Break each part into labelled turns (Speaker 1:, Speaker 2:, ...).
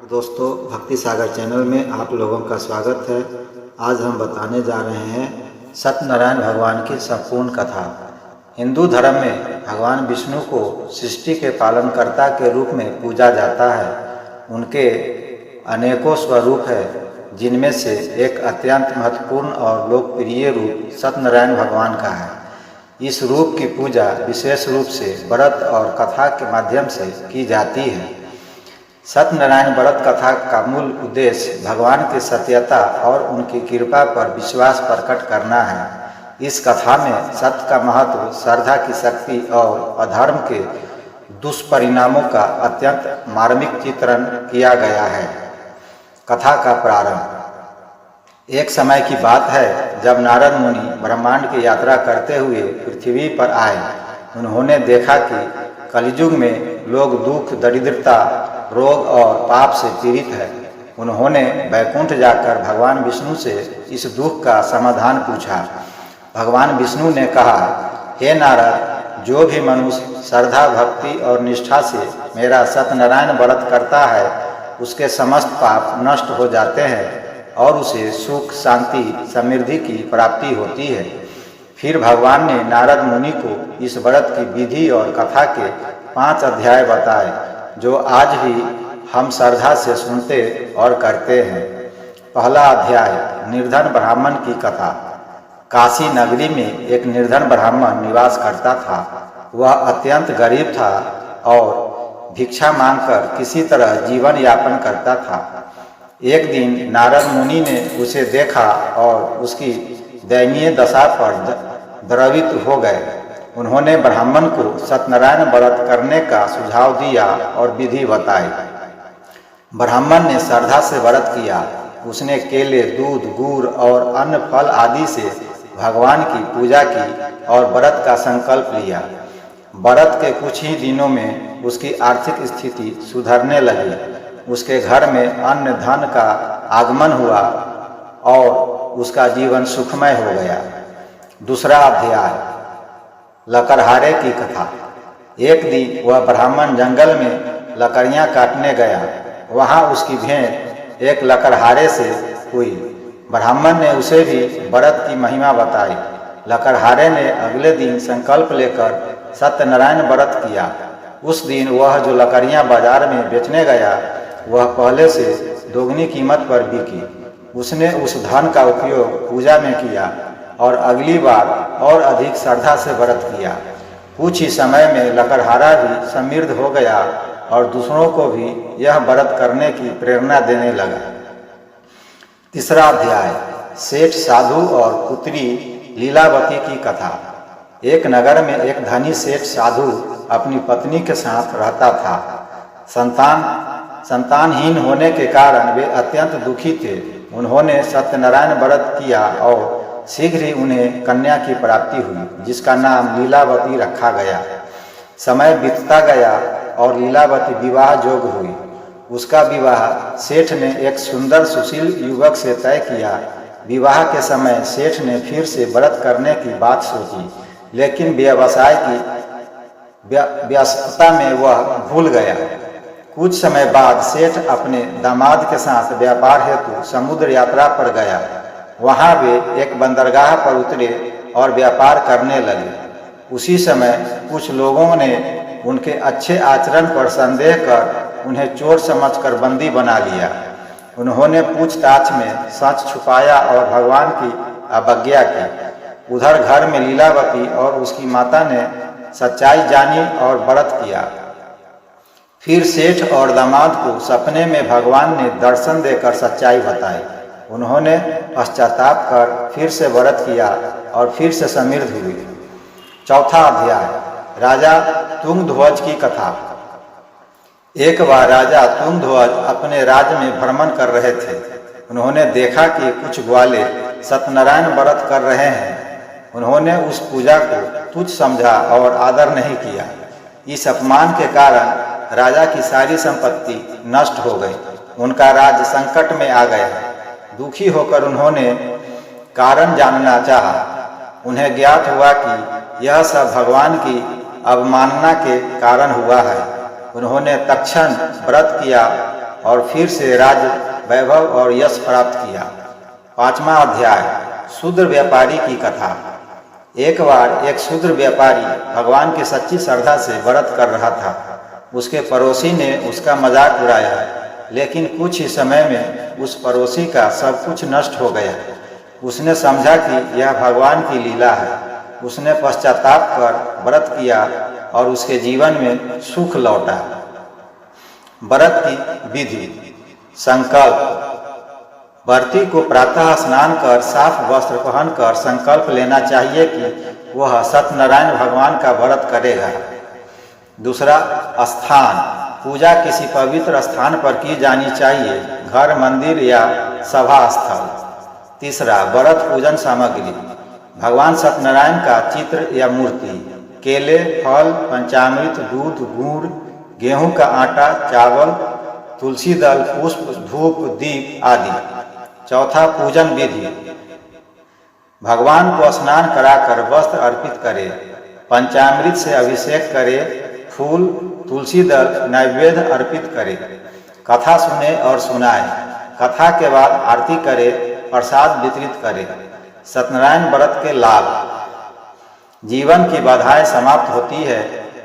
Speaker 1: दोस्तों, भक्ति सागर चैनल में आप लोगों का स्वागत है। आज हम बताने जा रहे हैं सत्यनारायण भगवान की संपूर्ण कथा। हिंदू धर्म में भगवान विष्णु को सृष्टि के पालनकर्ता के रूप में पूजा जाता है। उनके अनेकों स्वरूप है, जिनमें से एक अत्यंत महत्वपूर्ण और लोकप्रिय रूप सत्यनारायण भगवान का है। इस रूप की पूजा विशेष रूप से व्रत और कथा के माध्यम से की जाती है। सत्यनारायण व्रत कथा का मूल उद्देश्य भगवान की सत्यता और उनकी कृपा पर विश्वास प्रकट करना है। इस कथा में सत्य का महत्व, श्रद्धा की शक्ति और अधर्म के दुष्परिणामों का अत्यंत मार्मिक चित्रण किया गया है। कथा का प्रारंभ। एक समय की बात है जब नारद मुनि ब्रह्मांड की यात्रा करते हुए पृथ्वी पर आए। उन्होंने देखा कि कलयुग में लोग दुख, दरिद्रता, रोग और पाप से पीड़ित है। उन्होंने वैकुंठ जाकर भगवान विष्णु से इस दुख का समाधान पूछा। भगवान विष्णु ने कहा, हे नारद, जो भी मनुष्य श्रद्धा, भक्ति और निष्ठा से मेरा सत्यनारायण व्रत करता है, उसके समस्त पाप नष्ट हो जाते हैं और उसे सुख, शांति, समृद्धि की प्राप्ति होती है। फिर भगवान ने नारद मुनि को इस व्रत की विधि और कथा के 5 अध्याय बताए, जो आज भी हम श्रद्धा से सुनते और करते हैं। पहला अध्याय, निर्धन ब्राह्मण की कथा। काशी नगरी में एक निर्धन ब्राह्मण निवास करता था। वह अत्यंत गरीब था और भिक्षा मांगकर किसी तरह जीवन यापन करता था। एक दिन नारद मुनि ने उसे देखा और उसकी दयनीय दशा पर द्रवित हो गए। उन्होंने ब्राह्मण को सत्यनारायण व्रत करने का सुझाव दिया और विधि बताई। ब्राह्मण ने श्रद्धा से व्रत किया। उसने केले, दूध, गुड़ और अन्य फल आदि से भगवान की पूजा की और व्रत का संकल्प लिया। व्रत के कुछ ही दिनों में उसकी आर्थिक स्थिति सुधरने लगी। उसके घर में अन्न धन का आगमन हुआ और उसका जीवन सुखमय हो गया। दूसरा अध्याय, लकड़हारे की कथा। एक दिन वह ब्राह्मण जंगल में लकड़ियां काटने गया। वहां उसकी भेंट एक लकड़हारे से हुई। ब्राह्मण ने उसे भी व्रत की महिमा बताई। लकड़हारे ने अगले दिन संकल्प लेकर सत्यनारायण व्रत किया। उस दिन वह जो लकड़ियां बाजार में बेचने गया, वह पहले से दोगुनी कीमत पर बिकी। उसने उस धन का उपयोग पूजा में किया और अगली बार और अधिक श्रद्धा से व्रत किया। कुछ ही समय में लकड़हारा भी समृद्ध हो गया और दूसरों को भी यह व्रत करने की प्रेरणा देने लगा। तीसरा अध्याय, सेठ साधु और पुत्री लीलावती की कथा। एक नगर में एक धनी सेठ साधु अपनी पत्नी के साथ रहता था। संतानहीन होने के कारण वे अत्यंत दुखी थे। उन्होंने सत्यनारायण व्रत किया और शीघ्र ही उन्हें कन्या की प्राप्ति हुई, जिसका नाम लीलावती रखा गया। समय बीतता गया और लीलावती विवाह योग्य हुई। उसका विवाह सेठ ने एक सुंदर सुशील युवक से तय किया। विवाह के समय सेठ ने फिर से व्रत करने की बात सोची, लेकिन व्यवसाय की व्यस्तता में वह भूल गया। कुछ समय बाद सेठ अपने दामाद के साथ व्यापार हेतु समुद्र यात्रा पर गया। वहां वे एक बंदरगाह पर उतरे और व्यापार करने लगे। उसी समय कुछ लोगों ने उनके अच्छे आचरण पर संदेह कर उन्हें चोर समझकर बंदी बना लिया। उन्होंने पूछताछ में सच छुपाया और भगवान की अवज्ञा की। उधर घर में लीलावती और उसकी माता ने सच्चाई जानी और व्रत किया। फिर सेठ और दामाद को सपने में भगवान ने दर्शन देकर सच्चाई बताई। उन्होंने पश्चाताप कर फिर से व्रत किया और फिर से समृद्ध हुई। चौथा अध्याय, राजा तुंगध्वज की कथा। एक बार राजा तुंगध्वज अपने राज्य में भ्रमण कर रहे थे। उन्होंने देखा कि कुछ ग्वाले सत्यनारायण व्रत कर रहे हैं। उन्होंने उस पूजा को तुच्छ समझा और आदर नहीं किया। इस अपमान के कारण राजा की सारी संपत्ति नष्ट हो गई। उनका राज्य संकट में आ गया। दुखी होकर उन्होंने कारण जानना चाहा। उन्हें ज्ञात हुआ कि यह सब भगवान की अवमानना के कारण हुआ है। उन्होंने तत्क्षण व्रत किया और फिर से राज्य, वैभव और यश प्राप्त किया। 5वां अध्याय, शूद्र व्यापारी की कथा। एक बार एक शूद्र व्यापारी भगवान की सच्ची श्रद्धा से व्रत कर रहा था। उसके पड़ोसी ने उसका मजाक उड़ाया, लेकिन कुछ ही समय में उस पड़ोसी का सब कुछ नष्ट हो गया। उसने समझा कि यह भगवान की लीला है। उसने पश्चाताप कर व्रत किया और उसके जीवन में सुख लौटा। व्रत की विधि। संकल्प। व्रती को प्रातः स्नान कर साफ वस्त्र पहनकर संकल्प लेना चाहिए कि वह सत्यनारायण भगवान का व्रत करेगा। दूसरा, स्थान। पूजा किसी पवित्र स्थान पर की जानी चाहिए, घर, मंदिर या सभा स्थल। तीसरा, व्रत पूजन सामग्री। भगवान सत्यनारायण का चित्र या मूर्ति, केले, फल, पंचामृत, दूध, गुड़, गेहूं का आटा, चावल, तुलसी दल, पुष्प, धूप, दीप आदि। चौथा, पूजन विधि। भगवान को स्नान कराकर वस्त्र अर्पित करे, पंचामृत से अभिषेक करे, फूल, तुलसी दल, नैवेद्य अर्पित करे, कथा सुने और सुनाए, कथा के बाद आरती करे, प्रसाद वितरित करे। सत्यनारायण व्रत के लाभ। जीवन की बाधाएं समाप्त होती है,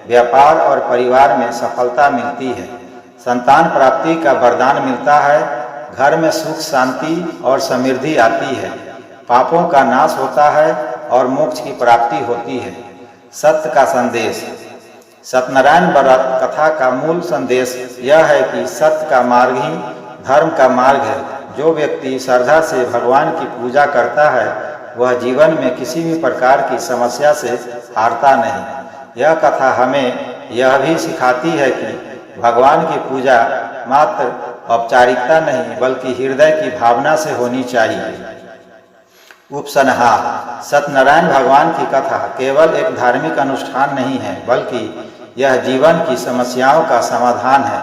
Speaker 1: व्यापार और परिवार में सफलता मिलती है, संतान प्राप्ति का वरदान मिलता है, घर में सुख, शांति और समृद्धि आती है, पापों का नाश होता है और मोक्ष की प्राप्ति होती है। सत्य का संदेश। सत्यनारायण व्रत कथा का मूल संदेश यह है कि सत्य का मार्ग ही धर्म का मार्ग है। जो व्यक्ति श्रद्धा से भगवान की पूजा करता है वह जीवन में किसी भी प्रकार की समस्या से हारता नहीं। यह कथा हमें यह भी सिखाती है कि भगवान की पूजा मात्र औपचारिकता नहीं बल्कि हृदय की भावना से होनी चाहिए। उपसंहार। सत्यनारायण भगवान की कथा केवल एक धार्मिक अनुष्ठान नहीं है बल्कि यह जीवन की समस्याओं का समाधान है।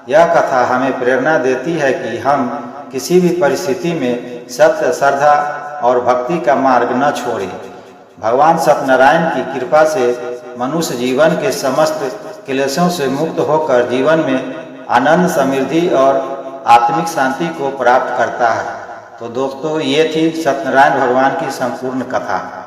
Speaker 1: यह कथा हमें प्रेरणा देती है कि हम किसी भी परिस्थिति में सत्य, श्रद्धा और भक्ति का मार्ग न छोड़ें। भगवान सत्यनारायण की कृपा से मनुष्य जीवन के समस्त क्लेशों से मुक्त होकर जीवन में आनंद, समृद्धि और आत्मिक शांति को प्राप्त करता है। तो दोस्तों, ये थी सत्यनारायण भगवान की संपूर्ण कथा।